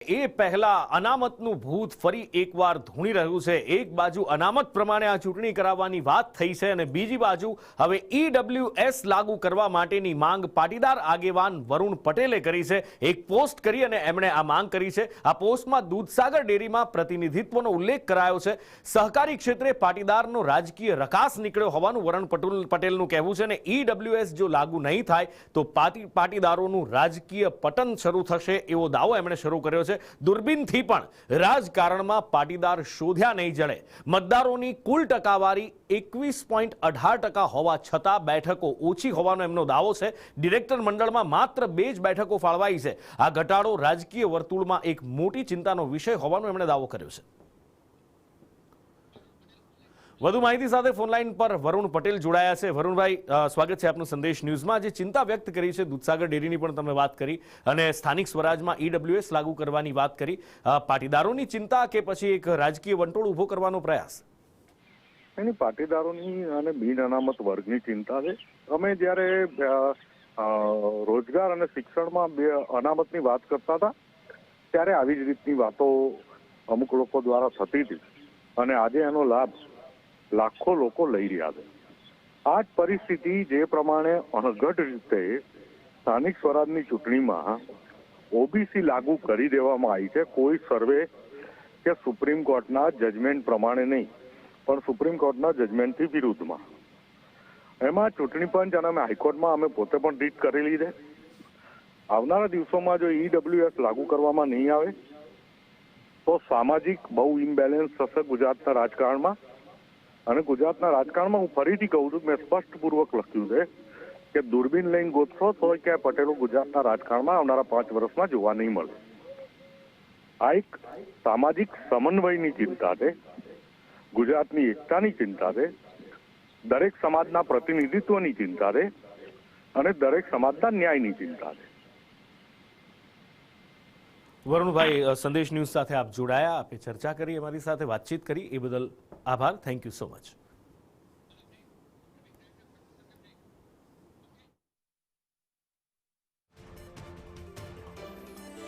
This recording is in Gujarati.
એ પહેલા અનામતનું ભૂત ફરી એકવાર ધૂણી રહ્યું છે। એક બાજુ અનામત પ્રમાણે આ ચૂંટણી કરાવવાની વાત થઈ છે અને બીજી બાજુ હવે ઈડબ્લ્યુએસ લાગુ કરવા માટેની માંગ પાટીદાર આગેવાન વરુણ પટેલે કરી છે। એક પોસ્ટ કરી અને એમણે આ માંગ કરી છે। આ પોસ્ટમાં દૂધસાગર ડેરીમાં પ્રતિનિધિત્વનો ઉલ્લેખ કરાયો છે। સહકારી ક્ષેત્રે પાટીદારનો રાજકીય રકાસ નીકળ્યો હોવાનું વરુણ પટેલનું કહેવું છે અને ઈડબ્લ્યુએસ જો લાગુ નહીં થાય તો પાટીદારોનું રાજકીય પતન શરૂ થશે એવો દાવો એમણે શરૂ કર્યો છે। દૂરબીનથી પણ રાજકારણમાં પાટીદાર શોધ્યા નહીં જડે। મતદારોની કુલ ટકાવારી 21.18% હોવા છતાં બેઠકો ઓછી હોવાનો એમનો દાવો છે। ડિરેક્ટર મંડળમાં માત્ર 2 જ બેઠકો ફાળવાઈ છે। આ ઘટાડો રાજકીય વર્તુળમાં એક મોટી ચિંતાનો વિષય હોવાનો એમણે દાવો કર્યો છે। વધુ માહિતી સાથે ફોનલાઈન પર વરુણ પટેલ જોડાયા છે। વરુણભાઈ, સ્વાગત છે આપનું સંદેશ ન્યૂઝમાં। જે ચિંતા વ્યક્ત કરી છે દૂધસાગર ડેરીની પણ તમે વાત કરી અને સ્થાનિક સ્વરાજમાં ઈડબ્લ્યુએસ લાગુ કરવાની વાત કરી। પાટીદારોની ચિંતા કે પછી એક રાજકીય વંટોળ ઊભો કરવાનો પ્રયાસ? એની પાટીદારોની અને બિન અનામત વર્ગની ચિંતા છે। અમે જ્યારે રોજગાર અને શિક્ષણમાં અનામતની વાત કરતા હતા ત્યારે આવી જ રીતની વાતો અમુક લોકો દ્વારા થતી હતી અને આજે એનો લાભ લાખો લોકો લઈ રહ્યા છે। આ જ પરિસ્થિતિ જે પ્રમાણે અણઘડ રીતે સ્થાનિક સ્વરાજની ચૂંટણીમાં ઓબીસી લાગુ કરી દેવામાં આવી છે, કોઈ સર્વે કે સુપ્રીમ કોર્ટના જજમેન્ટ પ્રમાણે નહીં પણ સુપ્રીમ કોર્ટના જજમેન્ટથી વિરુદ્ધમાં, એમાં ચૂંટણી પંચ અને હાઈકોર્ટમાં અમે પોતે પણ રીટ કરેલી છે। આવનારા દિવસોમાં જો ઈડબ્લ્યુએસ લાગુ કરવામાં નહીં આવે તો સામાજિક બહુ ઇમ્બેલેન્સ થશે ગુજરાતના રાજકારણમાં। અને ગુજરાતના રાજકારણમાં હું ફરીથી કહું છું, મેં સ્પષ્ટપૂર્વક લખ્યું છે કે દૂરબીન લઈને ગોતશો તો ક્યાંય પટેલો ગુજરાતના રાજકારણમાં આવનારા 5 વર્ષમાં જોવા નહીં મળે। આ એક સામાજિક સમન્વયની ચિંતા છે, ગુજરાતની એકતાની ચિંતા છે, દરેક સમાજના પ્રતિનિધિત્વની ચિંતા છે અને દરેક સમાજના ન્યાયની ચિંતા છે। વરુણભાઈ, સંદેશ ન્યૂઝ સાથે આપ જોડાયા, આપે ચર્ચા કરી, અમારી સાથે વાતચીત કરી, એ બદલ આભાર। Thank you so much.